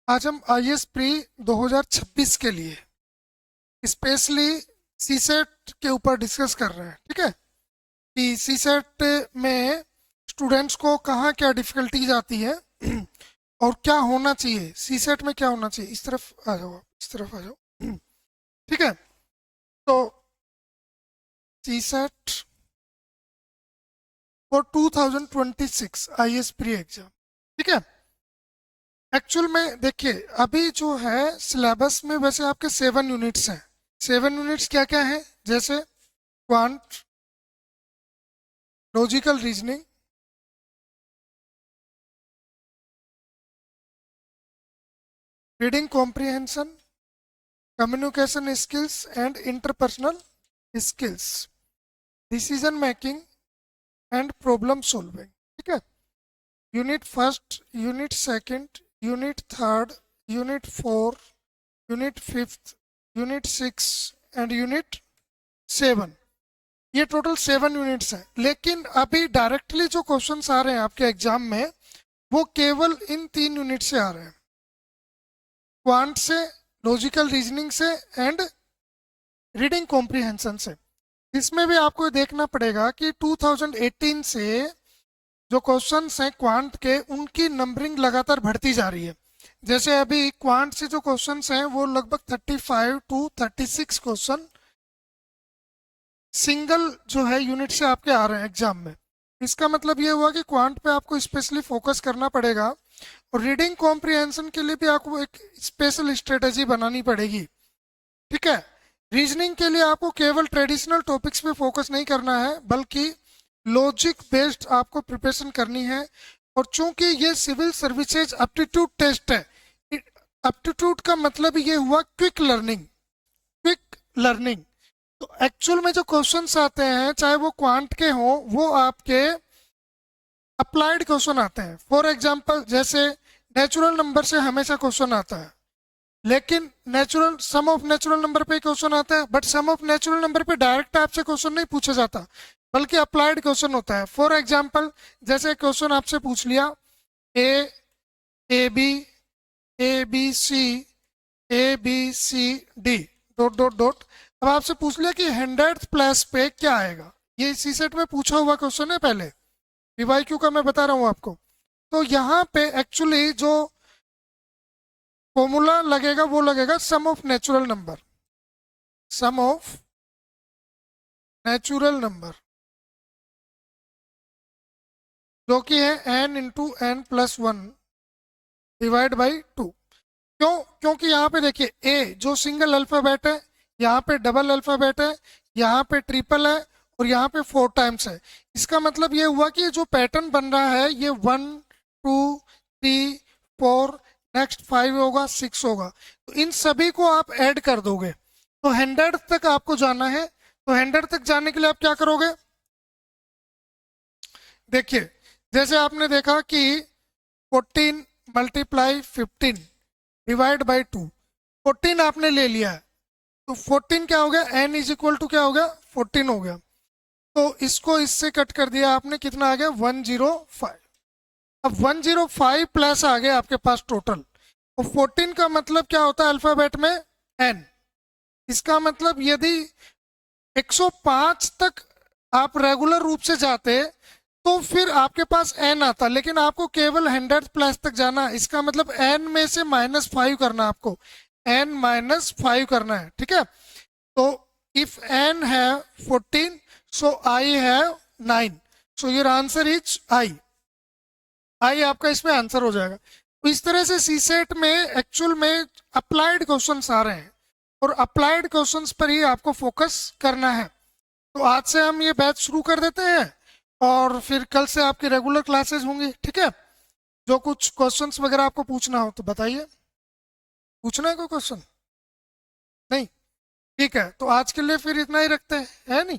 आज हम IAS pre 2026 के लिए स्पेशली सीसेट के ऊपर डिस्कस कर रहे हैं। ठीक है कि सीसेट में स्टूडेंट्स को कहाँ क्या डिफिकल्टीज आती है और क्या होना चाहिए, सीसेट में क्या होना चाहिए। इस तरफ आ जाओ, आप इस तरफ आ जाओ। ठीक है, तो CSAT for 2026 IAS pre exam. ठीक है, एक्चुअल में देखिए अभी जो है सिलेबस में वैसे आपके 7 यूनिट्स हैं। 7 यूनिट्स क्या क्या है, जैसे quant, logical reasoning, reading comprehension, communication skills and interpersonal skills, decision making and problem solving. ठीक है, unit first, unit second, unit third, unit 4, unit 5, unit 6 and unit 7। ये टोटल 7 यूनिट्स हैं। लेकिन अभी डायरेक्टली जो क्वेश्चंस आ रहे हैं आपके एग्जाम में वो केवल इन 3 यूनिट से आ रहे हैं, क्वांट से, लॉजिकल रीजनिंग से एंड रीडिंग कॉम्प्रिहेंशन से। इसमें भी आपको देखना पड़ेगा कि 2018 से जो क्वेश्चंस हैं क्वांट के, उनकी नंबरिंग लगातार बढ़ती जा रही है। जैसे अभी क्वांट से जो क्वेश्चंस हैं वो लगभग 35 to 36 क्वेश्चन सिंगल जो है यूनिट से आपके आ रहे हैं एग्जाम में। इसका मतलब ये हुआ कि क्वांट पे आपको स्पेशली फोकस करना पड़ेगा और रीडिंग कॉम्प्रिहेंशन के लिए भी आपको एक स्पेशल स्ट्रेटेजी बनानी पड़ेगी। ठीक है, रीजनिंग के लिए आपको केवल ट्रेडिशनल टॉपिक्स पे फोकस नहीं करना है बल्कि लॉजिक बेस्ड आपको प्रिपरेशन करनी है। और चूंकि ये सिविल सर्विसेज एप्टीट्यूड टेस्ट है, एप्टीट्यूड का मतलब ये हुआ क्विक लर्निंग, क्विक लर्निंग। तो एक्चुअल में जो क्वेश्चंस आते हैं चाहे वो क्वांट के हों, वो आपके अप्लाइड क्वेश्चन आते हैं। फॉर एग्जांपल जैसे नेचुरल नंबर से हमेशा क्वेश्चन आता है, लेकिन natural sum of natural number पे क्वेश्चन आता है, but sum of natural number पे डायरेक्ट आपसे क्वेश्चन नहीं पूछा जाता बल्कि अप्लाइड क्वेश्चन होता है। फॉर एग्जांपल जैसे क्वेश्चन आपसे पूछ लिया A B C D dot dot dot. अब आपसे पूछ लिया कि 100th प्लेस पे क्या आएगा। ये सीसेट में पूछा हुआ क्वेश्चन है, पहले पीवाईक्यू का मैं बता रहा हूँ आपको। तो यहाँ पे एक्चुअली जो फॉर्मूला लगेगा वो लगेगा sum of natural number, sum of natural number जो कि है n into n plus 1 divide by 2। क्यों? क्योंकि यहाँ पे देखिए ए जो सिंगल अल्फाबेट है, यहाँ पे डबल अल्फाबेट है, यहाँ पे ट्रिपल है और यहाँ पे 4 टाइम्स है। इसका मतलब ये हुआ कि जो पैटर्न बन रहा है ये 1 2 3 4, नेक्स्ट 5 होगा, 6 होगा। तो इन सभी को आप ऐड कर दोगे तो 100 तक आपको जाना है। तो 100 तक जाने के लिए आप क्या करोगे, देखिए जैसे आपने देखा कि 14 मल्टीप्लाई 15 डिवाइड बाई 2, 14 आपने ले लिया है तो 14 क्या हो गया, n इज इक्वल टू क्या हो गया, 14 हो गया। तो इसको इससे कट कर दिया आपने, कितना आ गया 105। अब 105 प्लस आ गया आपके पास टोटल। और 14 का मतलब क्या होता है अल्फाबेट में, n। इसका मतलब यदि 105 तक आप रेगुलर रूप से जाते तो फिर आपके पास n आता, लेकिन आपको केवल 100 प्लस तक जाना है। इसका मतलब n में से -5 करना है आपको, n -5 करना है। ठीक है, तो इफ n है 14 सो I है 9, so your answer is I आपका इसमें आंसर हो जाएगा। तो इस तरह से सीसेट में एक्चुअल में अप्लाइड क्वेश्चंस आ रहे हैं और अप्लाइड क्वेश्चंस पर ही आपको फोकस करना है। तो आज से हम ये बैच शुरू कर देते हैं और फिर कल से आपकी रेगुलर क्लासेस होंगी। ठीक है, जो कुछ क्वेश्चंस वगैरह आपको पूछना हो तो बताइए, पूछना है कोई क्वेश्चन? नहीं? ठीक है, तो आज के लिए फिर इतना ही रखते हैं, है नहीं?